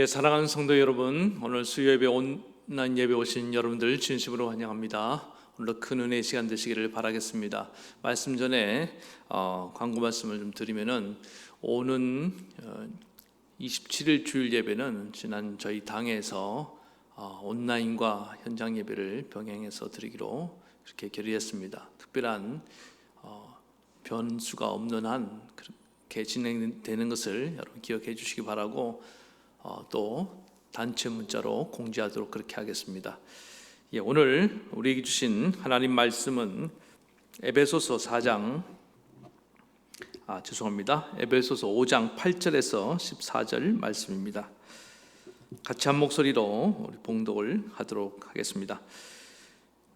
사랑하는 성도 여러분, 오늘 수요예배 온라인 예배 오신 여러분들 진심으로 환영합니다. 오늘도 큰 은혜의 시간 되시기를 바라겠습니다. 말씀 전에 광고 말씀을 좀 드리면은 오는 27일 주일 예배는 지난 저희 당에서 온라인과 현장 예배를 병행해서 드리기로 그렇게 결의했습니다. 특별한 변수가 없는 한 그렇게 진행되는 것을 여러분 기억해 주시기 바라고 또 단체 문자로 공지하도록 그렇게 하겠습니다. 오늘 우리에게 주신 하나님 말씀은 에베소서 4장 에베소서 5장 8절에서 14절 말씀입니다. 같이 한 목소리로 우리 봉독을 하도록 하겠습니다.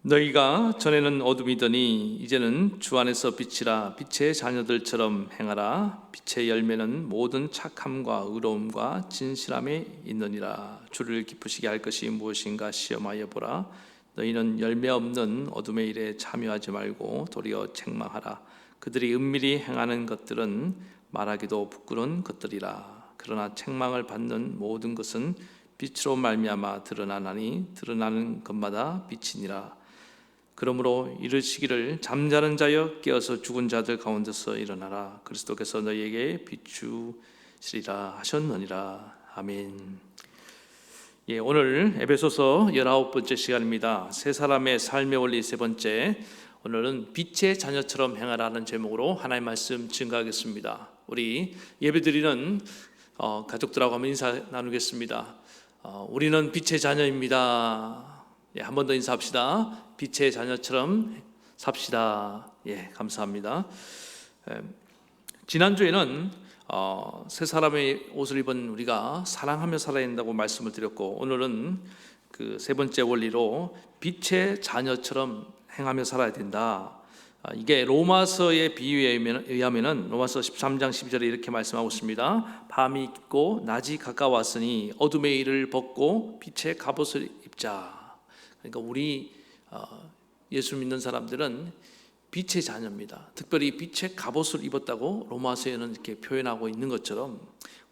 너희가 전에는 어둠이더니 이제는 주 안에서 빛이라. 빛의 자녀들처럼 행하라. 빛의 열매는 모든 착함과 의로움과 진실함에 있느니라. 주를 기쁘시게 할 것이 무엇인가 시험하여 보라. 너희는 열매 없는 어둠의 일에 참여하지 말고 도리어 책망하라. 그들이 은밀히 행하는 것들은 말하기도 부끄러운 것들이라. 그러나 책망을 받는 모든 것은 빛으로 말미암아 드러나나니 드러나는 것마다 빛이니라. 그러므로 이르시기를 잠자는 자여 깨어서 죽은 자들 가운데서 일어나라. 그리스도께서 너희에게 비추시리라 하셨느니라. 아멘. 오늘 에베소서 19번째 시간입니다. 세 사람의 삶의 원리 세 번째, 오늘은 빛의 자녀처럼 행하라는 제목으로 하나님의 말씀 증거하겠습니다. 우리 예배드리는 가족들하고 한번 인사 나누겠습니다. 우리는 빛의 자녀입니다. 한 번 더 인사합시다. 빛의 자녀처럼 삽시다. 감사합니다. 지난주에는 세 사람의 옷을 입은 우리가 사랑하며 살아야 된다고 말씀을 드렸고, 오늘은 그 세 번째 원리로 빛의 자녀처럼 행하며 살아야 된다. 이게 로마서의 비유에 의하면 로마서 13장 12절에 이렇게 말씀하고 있습니다. 밤이 깊고 낮이 가까웠으니 어둠의 일을 벗고 빛의 갑옷을 입자. 그러니까 우리 예수 믿는 사람들은 빛의 자녀입니다. 특별히 빛의 갑옷을 입었다고 로마서에는 이렇게 표현하고 있는 것처럼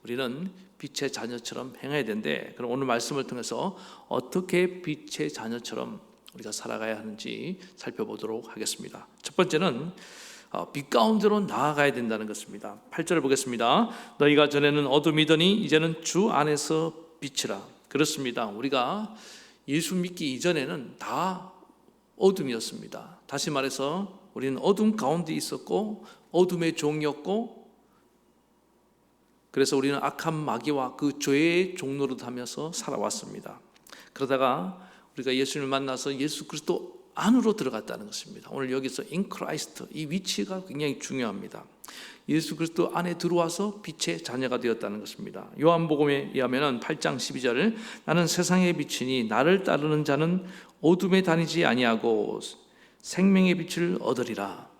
우리는 빛의 자녀처럼 행해야 되는데, 그럼 오늘 말씀을 통해서 어떻게 빛의 자녀처럼 우리가 살아가야 하는지 살펴보도록 하겠습니다. 첫 번째는 빛 가운데로 나아가야 된다는 것입니다. 8절을 보겠습니다. 너희가 전에는 어둠이더니 이제는 주 안에서 빛이라. 그렇습니다. 우리가 예수 믿기 이전에는 다 어둠이었습니다. 다시 말해서 우리는 어둠 가운데 있었고 어둠의 종이었고, 그래서 우리는 악한 마귀와 그 죄의 종로로 하면서 살아왔습니다. 그러다가 우리가 예수님을 만나서 예수 그리스도 안으로 들어갔다는 것입니다. 오늘 여기서 in Christ, 이 위치가 굉장히 중요합니다. 예수 그리스도 안에 들어와서 빛의 자녀가 되었다는 것입니다. 요한복음에 의하면 8장 12절, 나는 세상의 빛이니 나를 따르는 자는 어둠에 다니지 아니하고 생명의 빛을 얻으리라.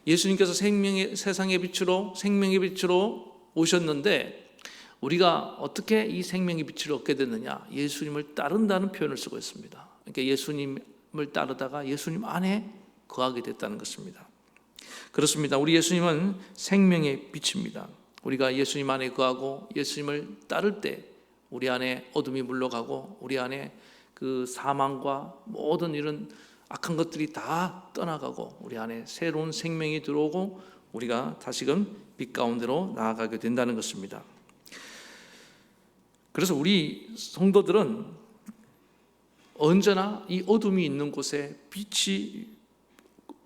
예수님께서 세상의 빛으로 생명의 빛으로 오셨는데 우리가 어떻게 이 생명의 빛을 얻게 됐느냐? 예수님을 따른다는 표현을 쓰고 있습니다. 그러니까 예수님을 따르다가 예수님 안에 거하게 됐다는 것입니다. 그렇습니다. 우리 예수님은 생명의 빛입니다. 우리가 예수님 안에 거하고 예수님을 따를 때 우리 안에 어둠이 물러가고 우리 안에 그 사망과 모든 이런 악한 것들이 다 떠나가고 우리 안에 새로운 생명이 들어오고 우리가 다시금 빛 가운데로 나아가게 된다는 것입니다. 그래서 우리 성도들은 언제나 이 어둠이 있는 곳에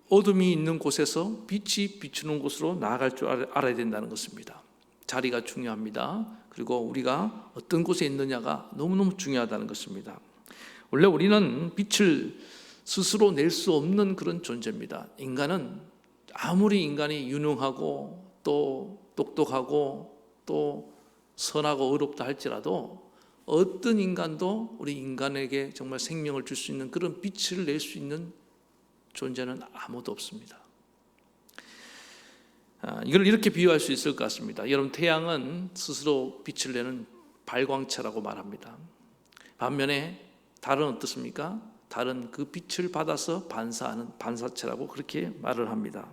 어둠이 있는 곳에서 빛이 비추는 곳으로 나아갈 줄 알아야 된다는 것입니다. 자리가 중요합니다. 그리고 우리가 어떤 곳에 있느냐가 너무너무 중요하다는 것입니다. 원래 우리는 빛을 스스로 낼 수 없는 그런 존재입니다. 인간은 아무리 인간이 유능하고 또 똑똑하고 또 선하고 의롭다 할지라도 어떤 인간도 우리 인간에게 정말 생명을 줄 수 있는 그런 빛을 낼 수 있는 존재는 아무도 없습니다. 이걸 이렇게 비유할 수 있을 것 같습니다. 여러분, 태양은 스스로 빛을 내는 발광체라고 말합니다. 반면에 달은 어떻습니까? 달은 그 빛을 받아서 반사하는 반사체라고 그렇게 말을 합니다.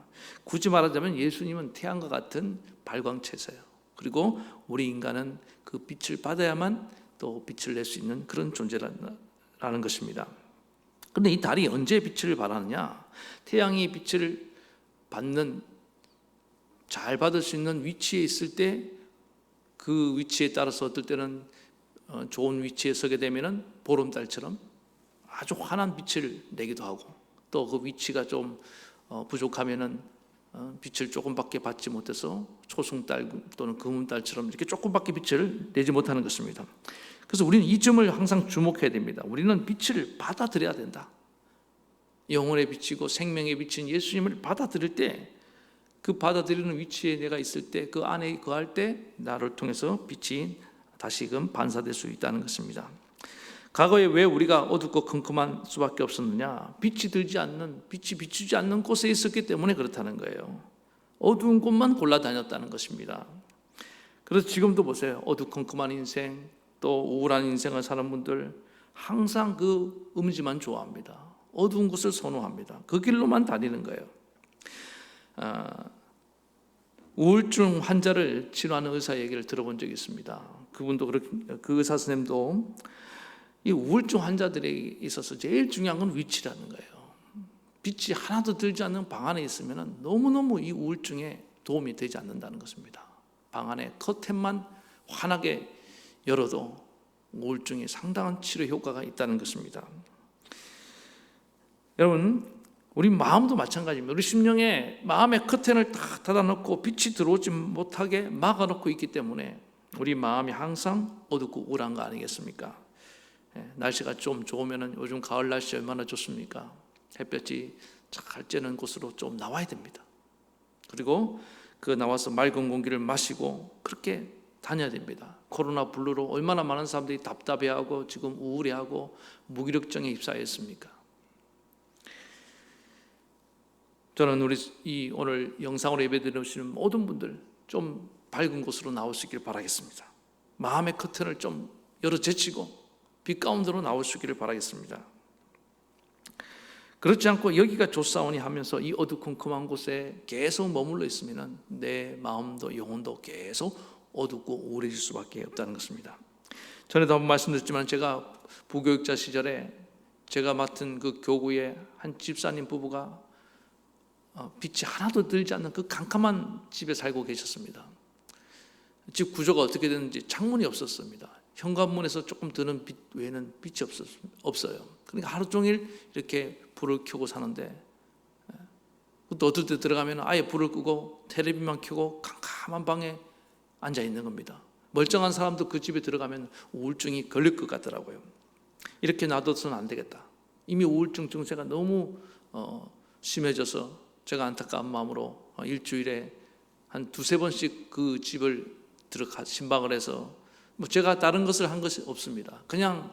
굳이 말하자면 예수님은 태양과 같은 발광체세요. 그리고 우리 인간은 그 빛을 받아야만 또 빛을 낼 수 있는 그런 존재라는 것입니다. 그런데 이 달이 언제 빛을 발하느냐? 태양이 빛을 잘 받을 수 있는 위치에 있을 때, 그 위치에 따라서 어떨 때는 좋은 위치에 서게 되면은 보름달처럼 아주 환한 빛을 내기도 하고, 또 그 위치가 좀 부족하면은 빛을 조금밖에 받지 못해서 초승달 또는 금음달처럼 이렇게 조금밖에 빛을 내지 못하는 것입니다. 그래서 우리는 이 점을 항상 주목해야 됩니다. 우리는 빛을 받아들여야 된다. 영혼의 빛이고 생명의 빛인 예수님을 받아들일 때, 그 받아들이는 위치에 내가 있을 때, 그 안에 거할 때 나를 통해서 빛이 다시금 반사될 수 있다는 것입니다. 과거에 왜 우리가 어둡고 컴컴한 수밖에 없었느냐? 빛이 비추지 않는 곳에 있었기 때문에 그렇다는 거예요. 어두운 곳만 골라 다녔다는 것입니다. 그래서 지금도 보세요. 어두컴컴한 인생, 또 우울한 인생을 사는 분들 항상 그 음지만 좋아합니다. 어두운 곳을 선호합니다. 그 길로만 다니는 거예요. 우울증 환자를 치료하는 의사 얘기를 들어본 적이 있습니다. 그 의사 선생님도 이 우울증 환자들에 있어서 제일 중요한 건 위치라는 거예요. 빛이 하나도 들지 않는 방 안에 있으면 너무너무 이 우울증에 도움이 되지 않는다는 것입니다. 방 안에 커튼만 환하게 열어도 우울증에 상당한 치료 효과가 있다는 것입니다. 여러분, 우리 마음도 마찬가지입니다. 우리 심령에 마음의 커튼을 다 닫아놓고 빛이 들어오지 못하게 막아놓고 있기 때문에 우리 마음이 항상 어둡고 우울한 거 아니겠습니까? 날씨가 좀 좋으면, 요즘 가을 날씨 얼마나 좋습니까? 햇볕이 잘 쬐는 곳으로 좀 나와야 됩니다. 그리고 그 나와서 맑은 공기를 마시고 그렇게 다녀야 됩니다. 코로나 블루로 얼마나 많은 사람들이 답답해하고 지금 우울해하고 무기력증에 휩싸였습니까? 저는 오늘 영상으로 예배드리시는 모든 분들 좀 밝은 곳으로 나올 수 있기를 바라겠습니다. 마음의 커튼을 좀 열어 제치고 빛 가운데로 나올 수 있기를 바라겠습니다. 그렇지 않고 여기가 좋사오니 하면서 이 어두컴컴한 곳에 계속 머물러 있으면 내 마음도 영혼도 계속 어둡고 우울해질 수밖에 없다는 것입니다. 전에도 한번 말씀드렸지만, 제가 부교육자 시절에 제가 맡은 그 교구에 한 집사님 부부가 빛이 하나도 들지 않는 그 캄캄한 집에 살고 계셨습니다. 집 구조가 어떻게 됐는지 창문이 없었습니다. 현관문에서 조금 드는 빛 외에는 빛이 없어요. 그러니까 하루 종일 이렇게 불을 켜고 사는데, 또 어떨 때 들어가면 아예 불을 끄고 텔레비만 켜고 캄캄한 방에 앉아 있는 겁니다. 멀쩡한 사람도 그 집에 들어가면 우울증이 걸릴 것 같더라고요. 이렇게 놔둬서는 안 되겠다. 이미 우울증 증세가 너무 심해져서 제가 안타까운 마음으로 일주일에 한 2-3번씩 그 집을 신방을 해서, 제가 다른 것을 한 것이 없습니다. 그냥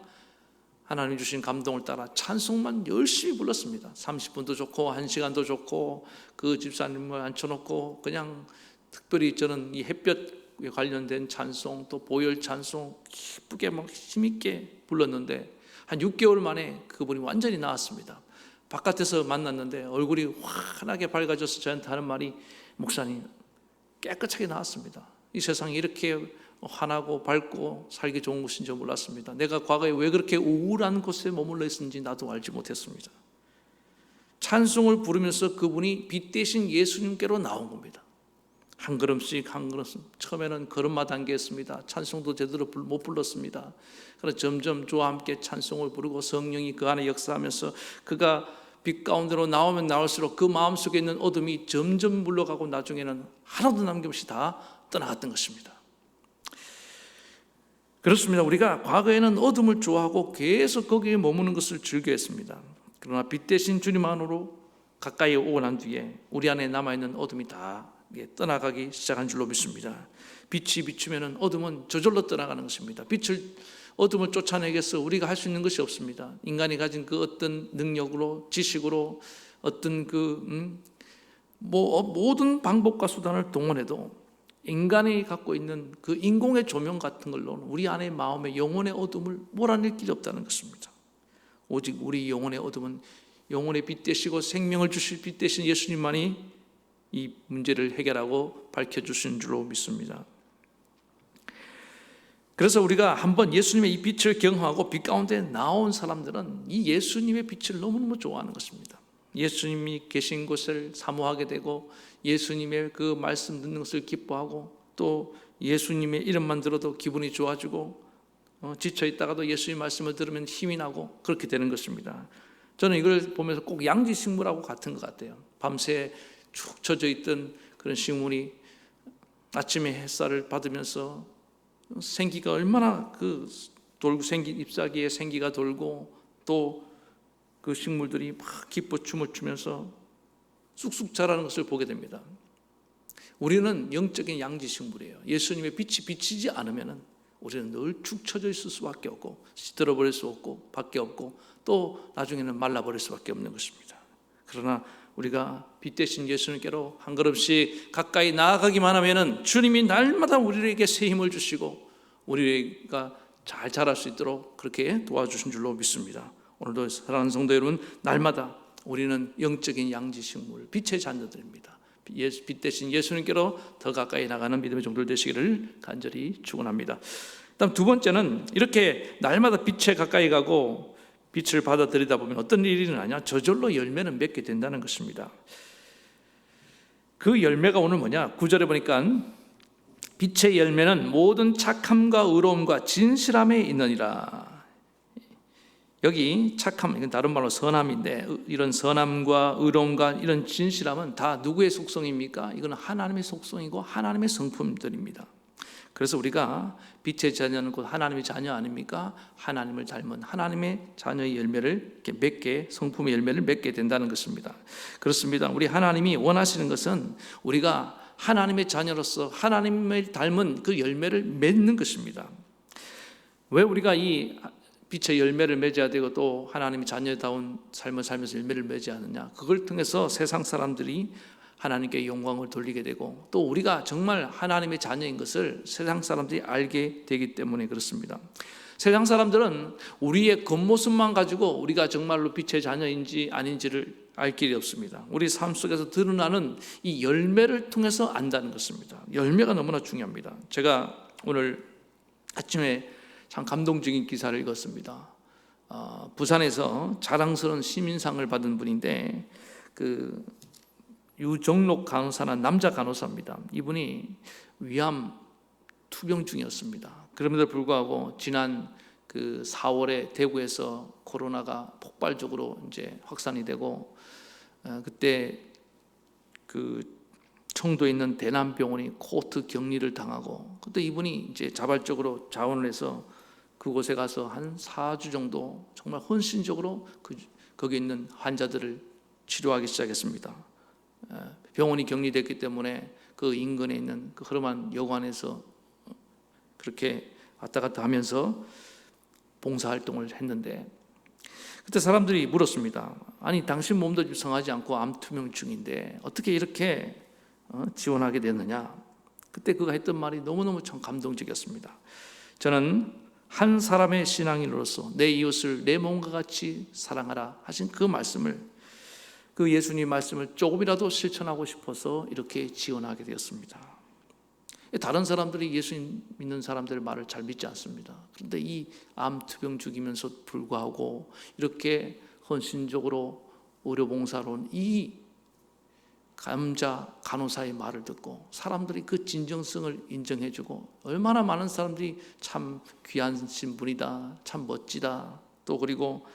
하나님 주신 감동을 따라 찬송만 열심히 불렀습니다. 30분도 좋고 1시간도 좋고 그 집사님을 앉혀놓고 그냥 특별히 저는 이 햇볕에 관련된 찬송, 또 보혈 찬송 기쁘게 막 힘있게 불렀는데, 한 6개월 만에 그분이 완전히 나았습니다. 바깥에서 만났는데 얼굴이 환하게 밝아져서 저한테 하는 말이, 목사님 깨끗하게 나았습니다. 이 세상이 이렇게 환하고 밝고 살기 좋은 곳인 줄 몰랐습니다. 내가 과거에 왜 그렇게 우울한 곳에 머물러 있었는지 나도 알지 못했습니다. 찬송을 부르면서 그분이 빛 대신 예수님께로 나온 겁니다. 한 걸음씩 한 걸음씩. 처음에는 걸음마 단계였습니다. 찬송도 제대로 못 불렀습니다. 그래서 점점 저와 함께 찬송을 부르고 성령이 그 안에 역사하면서 그가 빛 가운데로 나오면 나올수록 그 마음속에 있는 어둠이 점점 물러가고 나중에는 하나도 남김없이 다 떠나갔던 것입니다. 그렇습니다. 우리가 과거에는 어둠을 좋아하고 계속 거기에 머무는 것을 즐겨했습니다. 그러나 빛 대신 주님 안으로 가까이 오고 난 뒤에 우리 안에 남아있는 어둠이 다 떠나가기 시작한 줄로 믿습니다. 빛이 비추면 어둠은 저절로 떠나가는 것입니다. 어둠을 쫓아내기 위해서 우리가 할 수 있는 것이 없습니다. 인간이 가진 그 어떤 능력으로, 지식으로, 어떤 모든 방법과 수단을 동원해도 인간이 갖고 있는 그 인공의 조명 같은 걸로는 우리 안의 마음의 영혼의 어둠을 몰아낼 길이 없다는 것입니다. 오직 우리 영혼의 어둠은 영혼의 빛 되시고 생명을 주실 빛 되신 예수님만이 이 문제를 해결하고 밝혀주신 줄로 믿습니다. 그래서 우리가 한번 예수님의 이 빛을 경험하고 빛 가운데 나온 사람들은 이 예수님의 빛을 너무너무 좋아하는 것입니다. 예수님이 계신 곳을 사모하게 되고 예수님의 그 말씀 듣는 것을 기뻐하고 또 예수님의 이름만 들어도 기분이 좋아지고 지쳐 있다가도 예수님 말씀을 들으면 힘이 나고 그렇게 되는 것입니다. 저는 이걸 보면서 꼭 양지식물하고 같은 것 같아요. 밤새 축 처져 있던 그런 식물이 아침에 햇살을 받으면서 생기가 얼마나 돌고 생긴 잎사귀에 생기가 돌고 또 그 식물들이 막 기뻐 춤을 추면서 쑥쑥 자라는 것을 보게 됩니다. 우리는 영적인 양지식물이에요. 예수님의 빛이 비치지 않으면 우리는 늘 축 처져 있을 수밖에 없고 시들어버릴 수 없고 밖에 없고 또 나중에는 말라버릴 수밖에 없는 것입니다. 그러나 우리가 빛 대신 예수님께로 한 걸음씩 가까이 나아가기만 하면 주님이 날마다 우리에게 새 힘을 주시고 우리가 잘 자랄 수 있도록 그렇게 도와주신 줄로 믿습니다. 오늘도 사랑하는 성도 여러분, 날마다 우리는 영적인 양지식물, 빛의 자녀들입니다. 빛 대신 예수님께로 더 가까이 나가는 믿음의 종들 되시기를 간절히 축원합니다. 다음 두 번째는 이렇게 날마다 빛에 가까이 가고 빛을 받아들이다 보면 어떤 일이 일어나냐? 저절로 열매는 맺게 된다는 것입니다. 그 열매가 오늘 뭐냐? 9절에 보니까 빛의 열매는 모든 착함과 의로움과 진실함에 있느니라. 여기 착함, 이건 다른 말로 선함인데 이런 선함과 의로움과 이런 진실함은 다 누구의 속성입니까? 이건 하나님의 속성이고 하나님의 성품들입니다. 그래서 우리가 빛의 자녀는 곧 하나님의 자녀 아닙니까? 하나님을 닮은 하나님의 자녀의 열매를 이렇게 맺게, 성품의 열매를 맺게 된다는 것입니다. 그렇습니다. 우리 하나님이 원하시는 것은 우리가 하나님의 자녀로서 하나님을 닮은 그 열매를 맺는 것입니다. 왜 우리가 이 빛의 열매를 맺어야 되고 또 하나님의 자녀다운 삶을 살면서 열매를 맺어야 하느냐? 그걸 통해서 세상 사람들이 하나님께 영광을 돌리게 되고 또 우리가 정말 하나님의 자녀인 것을 세상 사람들이 알게 되기 때문에 그렇습니다. 세상 사람들은 우리의 겉모습만 가지고 우리가 정말로 빛의 자녀인지 아닌지를 알 길이 없습니다. 우리 삶 속에서 드러나는 이 열매를 통해서 안다는 것입니다. 열매가 너무나 중요합니다. 제가 오늘 아침에 참 감동적인 기사를 읽었습니다. 부산에서 자랑스러운 시민상을 받은 분인데 그 유정록 간호사는 남자 간호사입니다. 이분이 위암 투병 중이었습니다. 그럼에도 불구하고 지난 그 4월에 대구에서 코로나가 폭발적으로 이제 확산이 되고 그때 그 청도에 있는 대남병원이 코호트 격리를 당하고 그때 이분이 이제 자발적으로 자원을 해서 그곳에 가서 한 4주 정도 정말 헌신적으로 거기 있는 환자들을 치료하기 시작했습니다. 병원이 격리됐기 때문에 그 인근에 있는 그 허름한 여관에서 그렇게 왔다 갔다 하면서 봉사활동을 했는데 그때 사람들이 물었습니다. 아니 당신 몸도 유성하지 않고 암투병증인데 어떻게 이렇게 지원하게 됐느냐? 그때 그가 했던 말이 너무너무 참 감동적이었습니다. 저는 한 사람의 신앙인으로서 내 이웃을 내 몸과 같이 사랑하라 하신 그 말씀을 그 예수님 말씀을 조금이라도 실천하고 싶어서 이렇게 지원하게 되었습니다. 다른 사람들이 예수님 믿는 사람들의 말을 잘 믿지 않습니다. 그런데 이 암투병 죽이면서 불구하고 이렇게 헌신적으로 의료봉사로 온 이 간호사의 말을 듣고 사람들이 그 진정성을 인정해주고 얼마나 많은 사람들이 참 귀하신 분이다, 참 멋지다, 또 그리고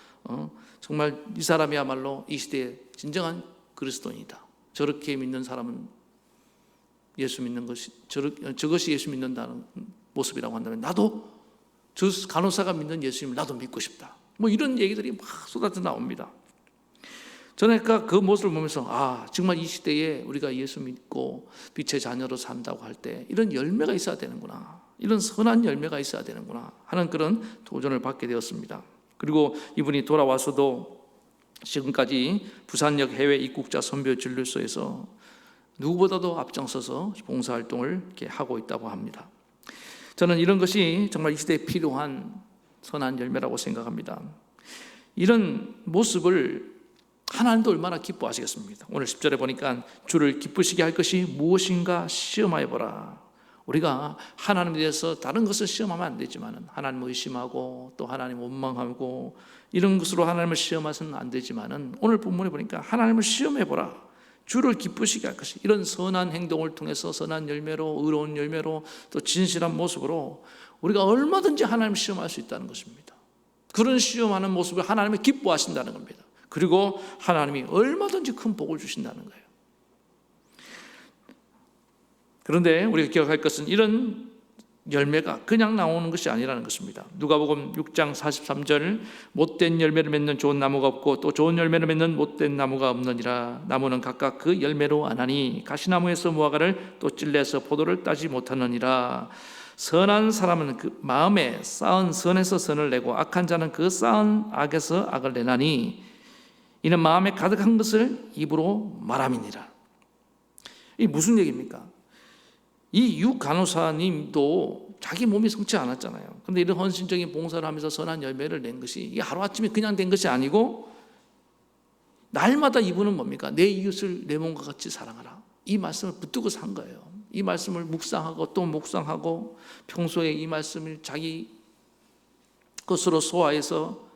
정말 이 사람이야말로 이 시대의 진정한 그리스도인이다. 저렇게 믿는 사람은 예수 믿는 것이 저것이 예수 믿는다는 모습이라고 한다면 나도 저 간호사가 믿는 예수님을 나도 믿고 싶다. 뭐 이런 얘기들이 막 쏟아져 나옵니다. 저는 그 모습을 보면서 정말 이 시대에 우리가 예수 믿고 빛의 자녀로 산다고 할 때 이런 열매가 있어야 되는구나, 이런 선한 열매가 있어야 되는구나 하는 그런 도전을 받게 되었습니다. 그리고 이분이 돌아와서도 지금까지 부산역 해외 입국자 선교 진료소에서 누구보다도 앞장서서 봉사활동을 이렇게 하고 있다고 합니다. 저는 이런 것이 정말 이 시대에 필요한 선한 열매라고 생각합니다. 이런 모습을 하나님도 얼마나 기뻐하시겠습니까? 오늘 10절에 보니까 주를 기쁘시게 할 것이 무엇인가 시험하여 보라. 우리가 하나님에 대해서 다른 것을 시험하면 안 되지만 하나님을 의심하고 또 하나님을 원망하고 이런 것으로 하나님을 시험하서는 안 되지만 오늘 본문에 보니까 하나님을 시험해보라, 주를 기쁘시게 할 것이, 이런 선한 행동을 통해서 선한 열매로, 의로운 열매로, 또 진실한 모습으로 우리가 얼마든지 하나님을 시험할 수 있다는 것입니다. 그런 시험하는 모습을 하나님이 기뻐하신다는 겁니다. 그리고 하나님이 얼마든지 큰 복을 주신다는 거예요. 그런데 우리가 기억할 것은 이런 열매가 그냥 나오는 것이 아니라는 것입니다. 누가복음 6장 43절, 못된 열매를 맺는 좋은 나무가 없고 또 좋은 열매를 맺는 못된 나무가 없느니라. 나무는 각각 그 열매로 아나니 가시나무에서 무화과를 또 찔레에서 포도를 따지 못하느니라. 선한 사람은 그 마음에 쌓은 선에서 선을 내고 악한 자는 그 쌓은 악에서 악을 내나니 이는 마음에 가득한 것을 입으로 말함이니라. 이 무슨 얘기입니까? 이 유 간호사님도 자기 몸이 성치 않았잖아요. 그런데 이런 헌신적인 봉사를 하면서 선한 열매를 낸 것이 이게 하루아침에 그냥 된 것이 아니고 날마다 이분은 뭡니까? 내 이웃을 내 몸과 같이 사랑하라. 이 말씀을 붙들고 산 거예요. 이 말씀을 묵상하고 또 묵상하고 평소에 이 말씀을 자기 것으로 소화해서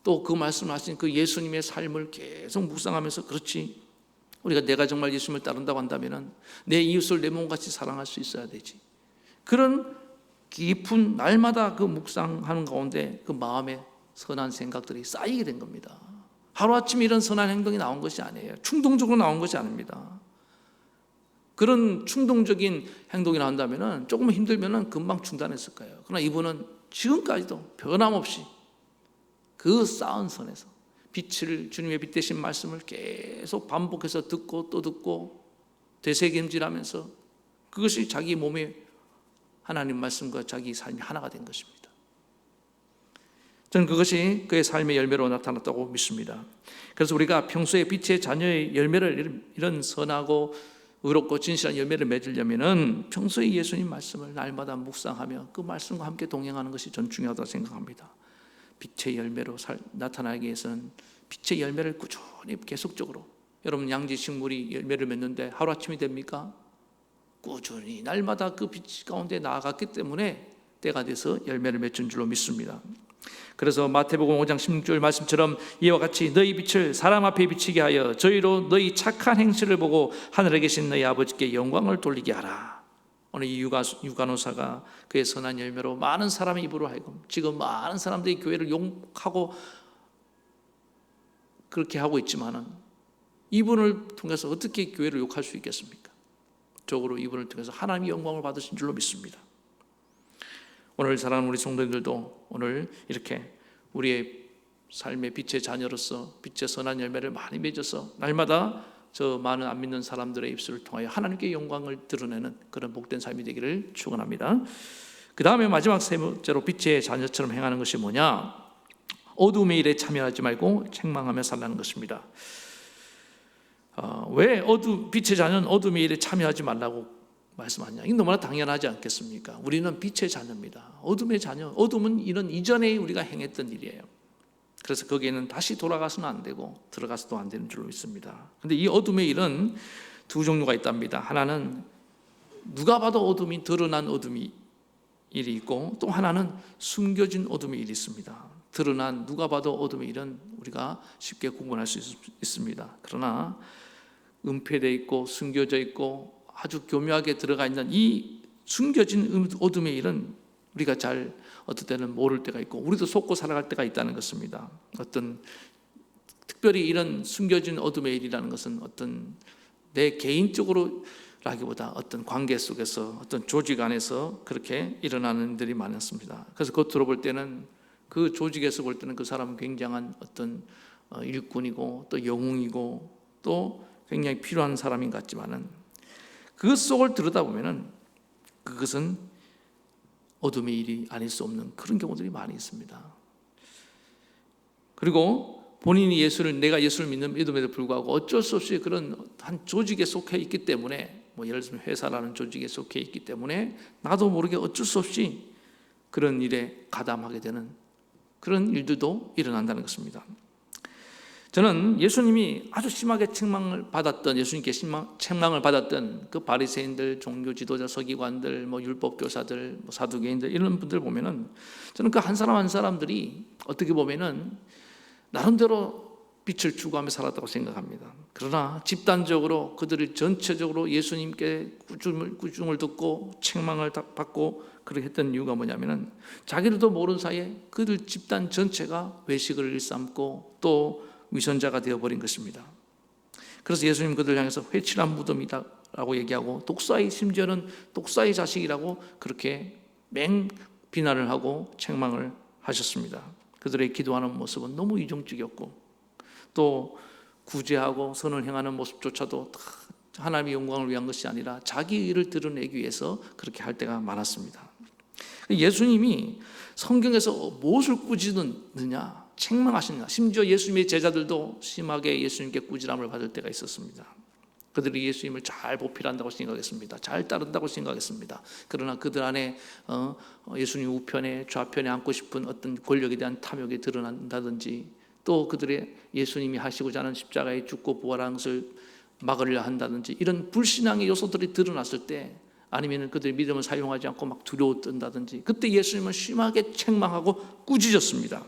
또 그 말씀을 하신 그 예수님의 삶을 계속 묵상하면서, 그렇지, 우리가 내가 정말 예수님을 따른다고 한다면 내 이웃을 내 몸같이 사랑할 수 있어야 되지. 그런 깊은 날마다 그 묵상하는 가운데 그 마음에 선한 생각들이 쌓이게 된 겁니다. 하루아침에 이런 선한 행동이 나온 것이 아니에요. 충동적으로 나온 것이 아닙니다. 그런 충동적인 행동이 나온다면 조금 힘들면 금방 중단했을 거예요. 그러나 이분은 지금까지도 변함없이 그 쌓은 선에서 빛을, 주님의 빛 되신 말씀을 계속 반복해서 듣고 또 듣고 되새김질하면서 그것이 자기 몸에 하나님 말씀과 자기 삶이 하나가 된 것입니다. 저는 그것이 그의 삶의 열매로 나타났다고 믿습니다. 그래서 우리가 평소에 빛의 자녀의 열매를, 이런 선하고 의롭고 진실한 열매를 맺으려면 평소에 예수님 말씀을 날마다 묵상하며 그 말씀과 함께 동행하는 것이 전 중요하다고 생각합니다. 빛의 열매로 나타나기 위해서는 빛의 열매를 꾸준히 계속적으로, 여러분 양지 식물이 열매를 맺는데 하루아침이 됩니까? 꾸준히 날마다 그 빛 가운데 나아갔기 때문에 때가 돼서 열매를 맺은 줄로 믿습니다. 그래서 마태복음 5장 16절 말씀처럼 이와 같이 너희 빛을 사람 앞에 비치게 하여 저희로 너희 착한 행실을 보고 하늘에 계신 너희 아버지께 영광을 돌리게 하라. 오늘 이 유간호사가 그의 선한 열매로 많은 사람의 입으로 하여금, 지금 많은 사람들이 교회를 욕하고 그렇게 하고 있지만은 이분을 통해서 어떻게 교회를 욕할 수 있겠습니까? 적으로 이분을 통해서 하나님의 영광을 받으신 줄로 믿습니다. 오늘 사랑하는 우리 성도님들도 오늘 이렇게 우리의 삶의 빛의 자녀로서 빛의 선한 열매를 많이 맺어서 날마다 저 많은 안 믿는 사람들의 입술을 통하여 하나님께 영광을 드러내는 그런 복된 삶이 되기를 축원합니다. 그 다음에 마지막 세 번째로 빛의 자녀처럼 행하는 것이 뭐냐? 어두움의 일에 참여하지 말고 책망하며 살라는 것입니다. 왜 빛의 자녀는 어두움의 일에 참여하지 말라고 말씀하냐? 이게 너무나 당연하지 않겠습니까? 우리는 빛의 자녀입니다. 어둠의 자녀, 어둠은 이런 이전에 우리가 행했던 일이에요. 그래서 거기에는 다시 돌아가서는 안 되고 들어가서도 안 되는 줄로 믿습니다. 그런데 이 어둠의 일은 두 종류가 있답니다. 하나는 누가 봐도 어둠이 드러난 어둠의 일이 있고, 또 하나는 숨겨진 어둠의 일이 있습니다. 드러난 누가 봐도 어둠의 일은 우리가 쉽게 구분할 수 있습니다. 그러나 은폐되어 있고 숨겨져 있고 아주 교묘하게 들어가 있는 이 숨겨진 어둠의 일은 우리가 잘 어떨 때는 모를 때가 있고 우리도 속고 살아갈 때가 있다는 것입니다. 어떤 특별히 이런 숨겨진 어둠의 일이라는 것은 어떤 내 개인적으로 라기보다 어떤 관계 속에서 어떤 조직 안에서 그렇게 일어나는 일들이 많았습니다. 그래서 겉으로 볼 때는, 그 조직에서 볼 때는 그 사람은 굉장한 어떤 일꾼이고 또 영웅이고 또 굉장히 필요한 사람인 것 같지만은 그 속을 들여다보면은 그것은 어둠의 일이 아닐 수 없는 그런 경우들이 많이 있습니다. 그리고 본인이 내가 예수를 믿음에도 불구하고 어쩔 수 없이 그런 한 조직에 속해 있기 때문에, 예를 들면 회사라는 조직에 속해 있기 때문에 나도 모르게 어쩔 수 없이 그런 일에 가담하게 되는 그런 일들도 일어난다는 것입니다. 저는 예수님이 아주 심하게 책망을 받았던, 예수님께 책망을 받았던 그 바리새인들, 종교 지도자, 서기관들, 율법 교사들, 사두개인들 이런 분들 보면은 저는 그 한 사람 한 사람들이 어떻게 보면은 나름대로 빛을 추구하며 살았다고 생각합니다. 그러나 집단적으로 그들이 전체적으로 예수님께 꾸중을 듣고 책망을 받고 그렇게 했던 이유가 뭐냐면은 자기들도 모르는 사이에 그들 집단 전체가 외식을 일삼고 또 위선자가 되어버린 것입니다. 그래서 예수님 그들 향해서 회칠한 무덤이다라고 얘기하고 독사의, 심지어는 독사의 자식이라고 그렇게 맹 비난을 하고 책망을 하셨습니다. 그들의 기도하는 모습은 너무 이중적이었고 또 구제하고 선을 행하는 모습조차도 하나님의 영광을 위한 것이 아니라 자기 일을 드러내기 위해서 그렇게 할 때가 많았습니다. 예수님이 성경에서 무엇을 꾸짖느냐, 책망하시느냐. 심지어 예수님의 제자들도 심하게 예수님께 꾸지람을 받을 때가 있었습니다. 그들이 예수님을 잘 보필한다고 생각했습니다. 잘 따른다고 생각했습니다. 그러나 그들 안에 예수님 우편에 좌편에 앉고 싶은 어떤 권력에 대한 탐욕이 드러난다든지 또 그들의 예수님이 하시고자 하는 십자가에 죽고 부활하는 것을 막으려 한다든지 이런 불신앙의 요소들이 드러났을 때, 아니면 그들의 믿음을 사용하지 않고 막 두려워 뜬다든지, 그때 예수님은 심하게 책망하고 꾸짖었습니다.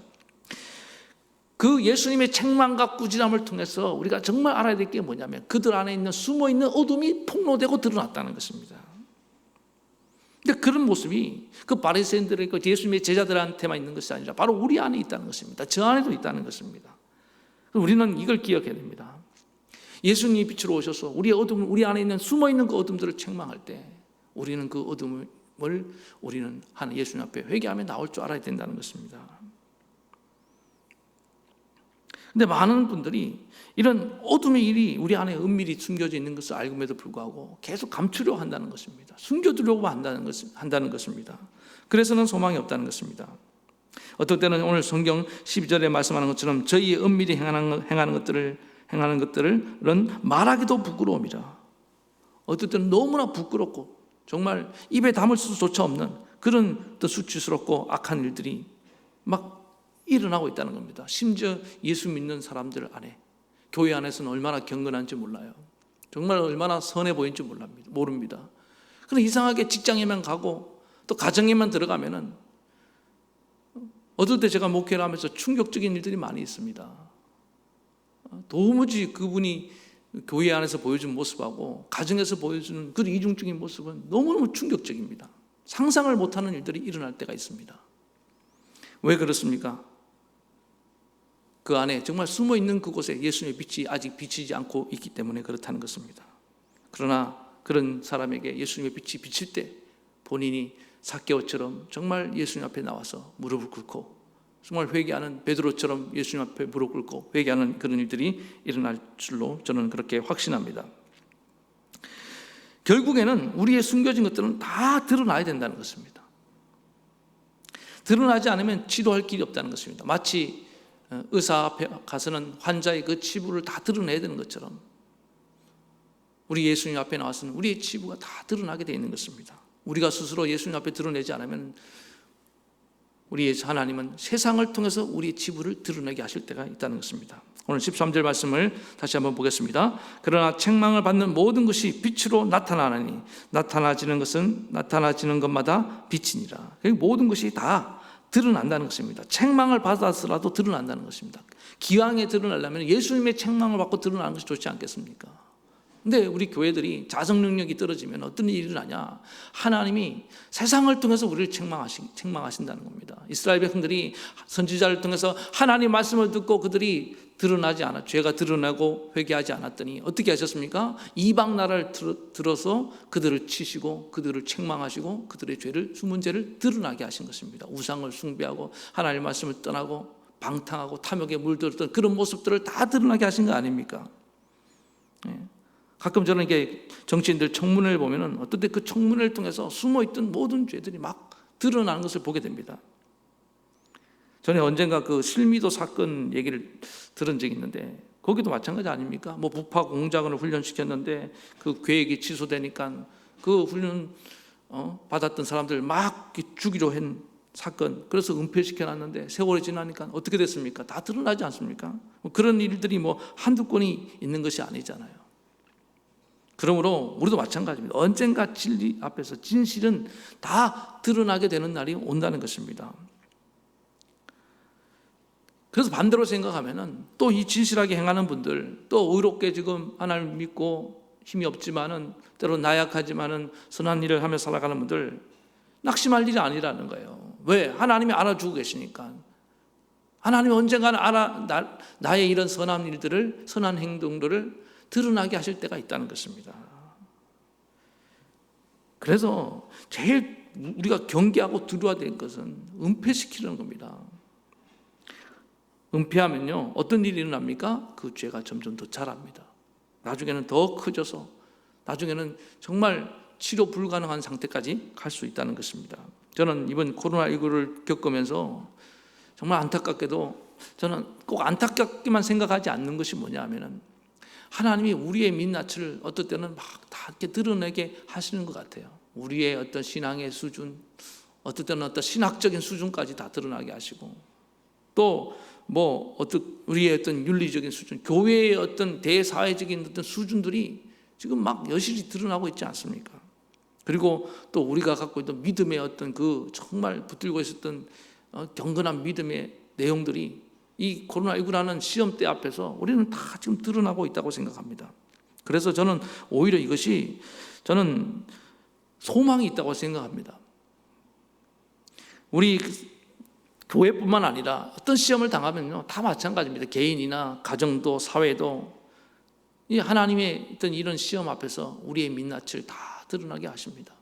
그 예수님의 책망과 꾸지람을 통해서 우리가 정말 알아야 될 게 뭐냐면 그들 안에 있는 숨어있는 어둠이 폭로되고 드러났다는 것입니다. 근데 그런 모습이 그 바리새인들의 그 예수님의 제자들한테만 있는 것이 아니라 바로 우리 안에 있다는 것입니다. 저 안에도 있다는 것입니다. 우리는 이걸 기억해야 됩니다. 예수님이 빛으로 오셔서 우리 안에 있는 숨어있는 그 어둠들을 책망할 때 우리는 그 어둠을 우리는 하는 예수님 앞에 회개하며 나올 줄 알아야 된다는 것입니다. 근데 많은 분들이 이런 어둠의 일이 우리 안에 은밀히 숨겨져 있는 것을 알고에도 불구하고 계속 감추려고 한다는 것입니다. 숨겨두려고 한다는 것입니다. 그래서는 소망이 없다는 것입니다. 어떨 때는 오늘 성경 12절에 말씀하는 것처럼 저희의 은밀히 행하는 것들은 말하기도 부끄러움이라. 어떨 때는 너무나 부끄럽고 정말 입에 담을 수조차 없는 그런 또 수치스럽고 악한 일들이 막 일어나고 있다는 겁니다. 심지어 예수 믿는 사람들 안에, 교회 안에서는 얼마나 경건한지 몰라요. 정말 얼마나 선해 보이는지 모릅니다. 그런데 이상하게 직장에만 가고 또 가정에만 들어가면은 어떨 때 제가 목회를 하면서 충격적인 일들이 많이 있습니다. 도무지 그분이 교회 안에서 보여준 모습하고 가정에서 보여주는 그 이중적인 모습은 너무너무 충격적입니다. 상상을 못하는 일들이 일어날 때가 있습니다. 왜 그렇습니까? 그 안에 정말 숨어있는 그곳에 예수님의 빛이 아직 비치지 않고 있기 때문에 그렇다는 것입니다. 그러나 그런 사람에게 예수님의 빛이 비칠 때 본인이 삭개오처럼 정말 예수님 앞에 나와서 무릎을 꿇고 정말 회개하는 베드로처럼 예수님 앞에 무릎 꿇고 회개하는 그런 일들이 일어날 줄로 저는 그렇게 확신합니다. 결국에는 우리의 숨겨진 것들은 다 드러나야 된다는 것입니다. 드러나지 않으면 치료할 길이 없다는 것입니다. 마치 의사 앞에 가서는 환자의 그 치부를 다 드러내야 되는 것처럼 우리 예수님 앞에 나와서는 우리의 치부가 다 드러나게 되어 있는 것입니다. 우리가 스스로 예수님 앞에 드러내지 않으면 우리 하나님은 세상을 통해서 우리의 치부를 드러내게 하실 때가 있다는 것입니다. 오늘 13절 말씀을 다시 한번 보겠습니다. 그러나 책망을 받는 모든 것이 빛으로 나타나니 나타나지는 것마다 빛이니라. 모든 것이 다 드러난다는 것입니다. 책망을 받아서라도 드러난다는 것입니다. 기왕에 드러나려면 예수님의 책망을 받고 드러나는 것이 좋지 않겠습니까? 근데 우리 교회들이 자성 능력이 떨어지면 어떤 일이 일어나냐? 하나님이 세상을 통해서 우리를 책망하신다는 겁니다. 이스라엘 백성들이 선지자를 통해서 하나님 말씀을 듣고 그들이 죄가 드러나고 회개하지 않았더니 어떻게 하셨습니까? 이방 나라를 들어서 그들을 치시고 그들을 책망하시고 그들의 숨은 죄를 드러나게 하신 것입니다. 우상을 숭배하고 하나님의 말씀을 떠나고 방탕하고 탐욕에 물들었던 그런 모습들을 다 드러나게 하신 거 아닙니까? 네. 가끔 저는 이게 정치인들 청문회를 보면은 어떤 때 그 청문회를 통해서 숨어있던 모든 죄들이 막 드러나는 것을 보게 됩니다. 전에 언젠가 그 실미도 사건 얘기를 들은 적이 있는데 거기도 마찬가지 아닙니까? 부파 공작원을 훈련시켰는데 그 계획이 취소되니까 그 훈련 받았던 사람들 막 죽이려 한 사건, 그래서 은폐시켜놨는데 세월이 지나니까 어떻게 됐습니까? 다 드러나지 않습니까? 그런 일들이 한두 건이 있는 것이 아니잖아요. 그러므로 우리도 마찬가지입니다. 언젠가 진리 앞에서 진실은 다 드러나게 되는 날이 온다는 것입니다. 그래서 반대로 생각하면은 또 이 진실하게 행하는 분들, 또 의롭게 지금 하나님을 믿고 힘이 없지만은 때로 나약하지만은 선한 일을 하며 살아가는 분들 낙심할 일이 아니라는 거예요. 왜? 하나님이 알아주고 계시니까. 하나님이 언젠가는 나의 이런 선한 일들을, 선한 행동들을 드러나게 하실 때가 있다는 것입니다. 그래서 제일 우리가 경계하고 두려워야 될 것은 은폐시키는 겁니다. 은폐하면요, 어떤 일이 일어납니까? 그 죄가 점점 더 자랍니다. 나중에는 더 커져서 나중에는 정말 치료 불가능한 상태까지 갈 수 있다는 것입니다. 저는 이번 코로나19를 겪으면서 정말 안타깝게도 저는 꼭 안타깝게만 생각하지 않는 것이 뭐냐 하면은 하나님이 우리의 민낯을 어떨 때는 막 다 이렇게 드러내게 하시는 것 같아요. 우리의 어떤 신앙의 수준, 어떨 때는 어떤 신학적인 수준까지 다 드러나게 하시고, 또 우리의 어떤 윤리적인 수준, 교회의 어떤 대사회적인 어떤 수준들이 지금 막 여실히 드러나고 있지 않습니까? 그리고 또 우리가 갖고 있던 믿음의 어떤 그 정말 붙들고 있었던 경건한 믿음의 내용들이 이 코로나19라는 시험대 앞에서 우리는 다 지금 드러나고 있다고 생각합니다. 그래서 저는 오히려 이것이 저는 소망이 있다고 생각합니다. 우리 교회뿐만 아니라 어떤 시험을 당하면요, 다 마찬가지입니다. 개인이나 가정도 사회도 이 하나님의 어떤 이런 시험 앞에서 우리의 민낯을 다 드러나게 하십니다.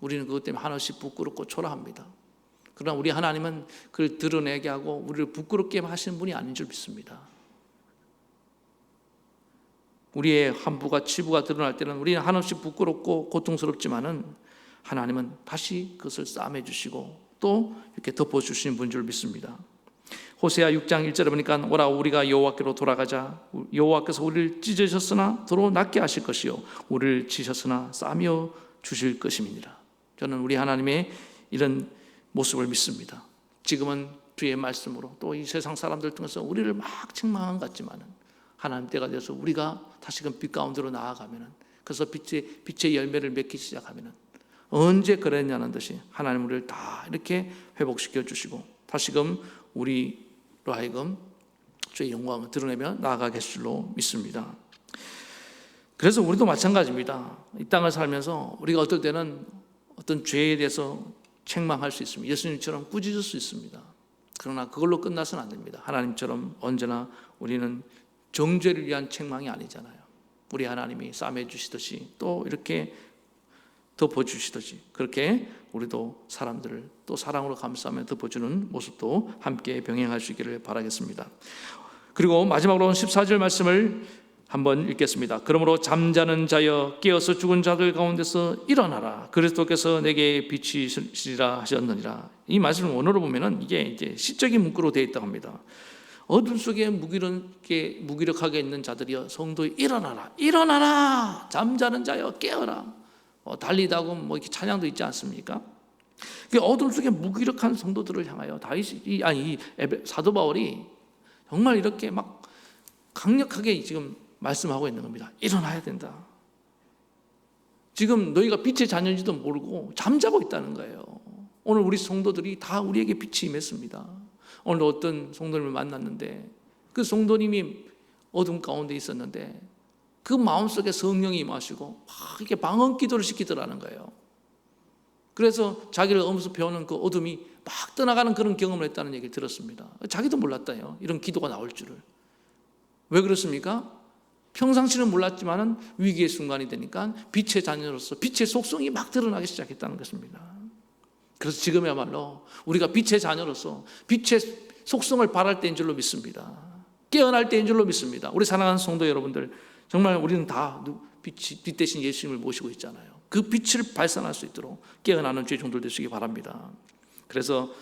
우리는 그것 때문에 한없이 부끄럽고 초라합니다. 그러나 우리 하나님은 그를 드러내게 하고 우리를 부끄럽게 하시는 분이 아닌 줄 믿습니다. 우리의 한부가 치부가 드러날 때는 우리는 한없이 부끄럽고 고통스럽지만은 하나님은 다시 그것을 싸매 주시고 또 이렇게 덮어주시는 분인 줄 믿습니다. 호세아 6장 1절에 보니까 오라 우리가 여호와께로 돌아가자. 여호와께서 우리를 찢으셨으나 도로 낫게 하실 것이요 우리를 치셨으나 싸며 주실 것임이니라. 저는 우리 하나님의 이런 모습을 믿습니다. 지금은 주의 말씀으로 또 이 세상 사람들 통해서 우리를 막 책망한 것 같지만은 하나님 때가 되어서 우리가 다시금 빛 가운데로 나아가면은, 그래서 빛의 열매를 맺기 시작하면은 언제 그랬냐는 듯이 하나님 우리를 다 이렇게 회복시켜 주시고 다시금 우리로 하여금 주의 영광을 드러내며 나아가게 하실 줄로 믿습니다. 그래서 우리도 마찬가지입니다. 이 땅을 살면서 우리가 어떨 때는 어떤 죄에 대해서 책망할 수 있습니다. 예수님처럼 꾸짖을 수 있습니다. 그러나 그걸로 끝나서는 안 됩니다. 하나님처럼 언제나 우리는 정죄를 위한 책망이 아니잖아요. 우리 하나님이 싸매 주시듯이 또 이렇게 덮어주시듯이 그렇게 우리도 사람들을 또 사랑으로 감싸며 덮어주는 모습도 함께 병행할 수 있기를 바라겠습니다. 그리고 마지막으로 14절 말씀을 한번 읽겠습니다. 그러므로 잠자는 자여 깨어서 죽은 자들 가운데서 일어나라. 그리스도께서 내게 빛이시리라 하셨느니라. 이 말씀을 원어로 보면은 이게 이제 시적인 문구로 되어 있다고 합니다. 어둠 속에 무기력하게 있는 자들이여 성도여 일어나라. 일어나라. 잠자는 자여 깨어라. 달리다고 이렇게 찬양도 있지 않습니까? 어둠 속에 무기력한 성도들을 향하여 사도 바울이 정말 이렇게 막 강력하게 지금 말씀하고 있는 겁니다. 일어나야 된다. 지금 너희가 빛의 자녀인지도 모르고 잠자고 있다는 거예요. 오늘 우리 성도들이 다 우리에게 빛이 임했습니다. 오늘 어떤 성도님을 만났는데 그 성도님이 어둠 가운데 있었는데 그 마음속에 성령이 임하시고 막 이렇게 방언 기도를 시키더라는 거예요. 그래서 자기를 엄습해오는 그 어둠이 막 떠나가는 그런 경험을 했다는 얘기를 들었습니다. 자기도 몰랐다요. 이런 기도가 나올 줄을. 왜 그렇습니까? 평상시는 몰랐지만은 위기의 순간이 되니까 빛의 자녀로서 빛의 속성이 막 드러나기 시작했다는 것입니다. 그래서 지금이야말로 우리가 빛의 자녀로서 빛의 속성을 발할 때인 줄로 믿습니다. 깨어날 때인 줄로 믿습니다. 우리 사랑하는 성도 여러분들, 정말 우리는 다 빛 대신 예수님을 모시고 있잖아요. 그 빛을 발산할 수 있도록 깨어나는 주의 종들 되시기 바랍니다. 그래서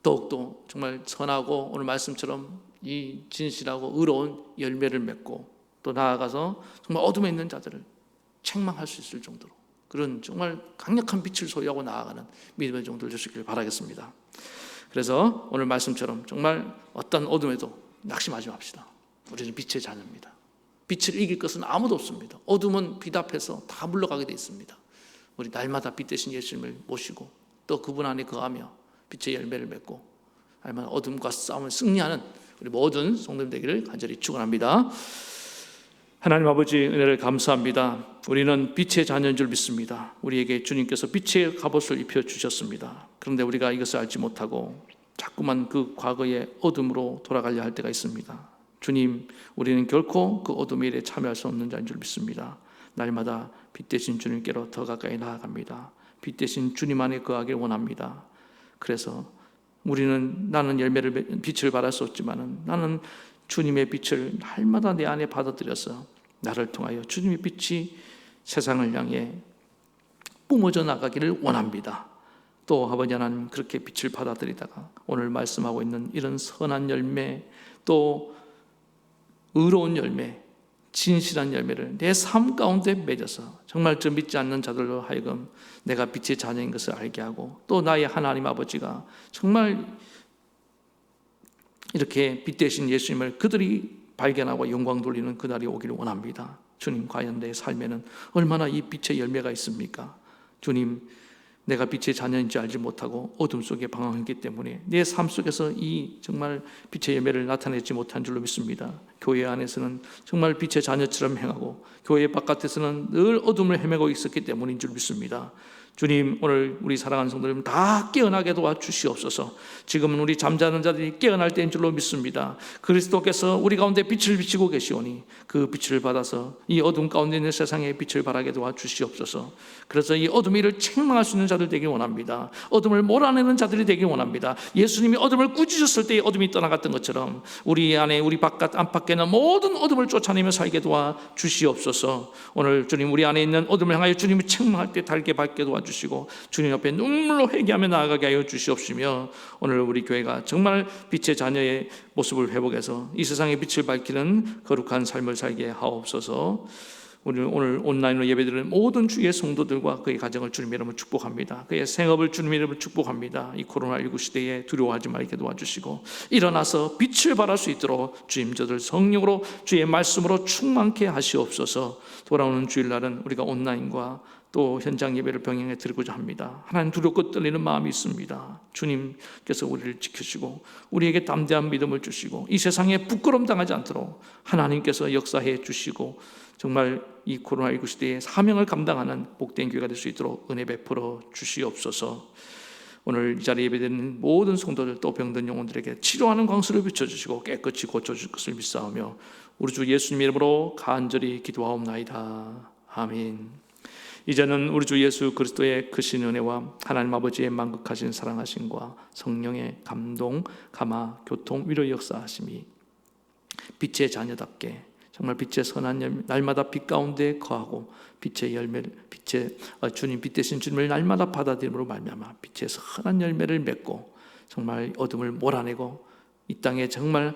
더욱더 정말 선하고 오늘 말씀처럼 이 진실하고 의로운 열매를 맺고 또 나아가서 정말 어둠에 있는 자들을 책망할 수 있을 정도로 그런 정말 강력한 빛을 소유하고 나아가는 믿음의 종들 되시길 바라겠습니다. 그래서 오늘 말씀처럼 정말 어떤 어둠에도 낙심하지 맙시다. 우리는 빛의 자녀입니다. 빛을 이길 것은 아무도 없습니다. 어둠은 빛 앞에서 다 물러가게 되어 있습니다. 우리 날마다 빛 대신 예수님을 모시고 또 그분 안에 거하며 빛의 열매를 맺고 얼마나 어둠과 싸움을 승리하는 우리 모든 성도들 되기를 간절히 축원합니다. 하나님 아버지 은혜를 감사합니다. 우리는 빛의 자녀인 줄 믿습니다. 우리에게 주님께서 빛의 갑옷을 입혀주셨습니다. 그런데 우리가 이것을 알지 못하고 자꾸만 그 과거의 어둠으로 돌아가려 할 때가 있습니다. 주님, 우리는 결코 그 어둠의 일에 참여할 수 없는 자인 줄 믿습니다. 날마다 빛 대신 주님께로 더 가까이 나아갑니다. 빛 대신 주님 안에 거하길 원합니다. 그래서 우리는 나는 빛을 발할 수 없지만 나는 주님의 빛을 날마다 내 안에 받아들여서 나를 통하여 주님의 빛이 세상을 향해 뿜어져 나가기를 원합니다. 또 아버지 하나님, 그렇게 빛을 받아들이다가 오늘 말씀하고 있는 이런 선한 열매, 또 의로운 열매, 진실한 열매를 내 삶 가운데 맺어서 정말 저 믿지 않는 자들로 하여금 내가 빛의 자녀인 것을 알게 하고, 또 나의 하나님 아버지가 정말 이렇게 빛 대신 예수님을 그들이 발견하고 영광 돌리는 그날이 오기를 원합니다. 주님, 과연 내 삶에는 얼마나 이 빛의 열매가 있습니까? 주님, 내가 빛의 자녀인지 알지 못하고 어둠 속에 방황했기 때문에 내 삶 속에서 이 정말 빛의 열매를 나타내지 못한 줄로 믿습니다. 교회 안에서는 정말 빛의 자녀처럼 행하고 교회 바깥에서는 늘 어둠을 헤매고 있었기 때문인 줄 믿습니다. 주님, 오늘 우리 사랑하는 성도들 다 깨어나게 도와주시옵소서. 지금은 우리 잠자는 자들이 깨어날 때인 줄로 믿습니다. 그리스도께서 우리 가운데 빛을 비치고 계시오니 그 빛을 받아서 이 어둠 가운데 있는 세상에 빛을 발하게 도와주시옵소서. 그래서 이 어둠의 일을 책망할 수 있는 자들 되길 원합니다. 어둠을 몰아내는 자들이 되길 원합니다. 예수님이 어둠을 꾸짖으셨을 때 어둠이 떠나갔던 것처럼 우리 안에, 우리 바깥 안팎에는 모든 어둠을 쫓아내며 살게 도와주시옵소서. 오늘 주님, 우리 안에 있는 어둠을 향하여 주님이 책망할 때 달게 밝게 도와주시옵소서. 주님 옆에 눈물로 회개하며 나아가게 하여 주시옵시며, 오늘 우리 교회가 정말 빛의 자녀의 모습을 회복해서 이 세상의 빛을 밝히는 거룩한 삶을 살게 하옵소서. 오늘 온라인으로 예배드리는 모든 주의 성도들과 그의 가정을 주님의 이름으로 축복합니다. 그의 생업을 주님의 이름으로 축복합니다. 이 코로나19 시대에 두려워하지 말게 도와주시고 일어나서 빛을 발할 수 있도록 주님, 저들 성령으로 주의 말씀으로 충만케 하시옵소서. 돌아오는 주일날은 우리가 온라인과 또 현장 예배를 병행해 드리고자 합니다. 하나님, 두렵고 떨리는 마음이 있습니다. 주님께서 우리를 지키시고 우리에게 담대한 믿음을 주시고 이 세상에 부끄러움 당하지 않도록 하나님께서 역사해 주시고 정말 이 코로나19 시대에 사명을 감당하는 복된 교회가 될 수 있도록 은혜 베풀어 주시옵소서. 오늘 이 자리에 예배드리는 모든 성도들, 또 병든 영혼들에게 치료하는 광수를 비춰주시고 깨끗이 고쳐줄 것을 믿사오며 우리 주 예수님 이름으로 간절히 기도하옵나이다. 아멘. 이제는 우리 주 예수 그리스도의 크신 은혜와 하나님 아버지의 만극하신 사랑하심과 성령의 감동, 감화, 교통, 위로 역사하심이 빛의 자녀답게 정말 빛의 선한 열매, 날마다 빛 가운데 거하고 빛의 열매를, 주님, 빛 대신 주님을 날마다 받아들임으로 말미암아 빛의 선한 열매를 맺고 정말 어둠을 몰아내고 이 땅에 정말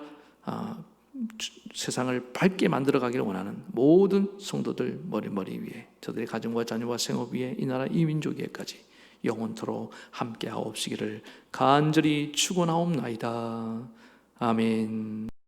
세상을 밝게 만들어가기를 원하는 모든 성도들 머리 위에, 저들의 가정과 자녀와 생업 위에, 이 나라 이 민족 위에까지 영원토록 함께하옵시기를 간절히 축원하옵나이다. 아멘.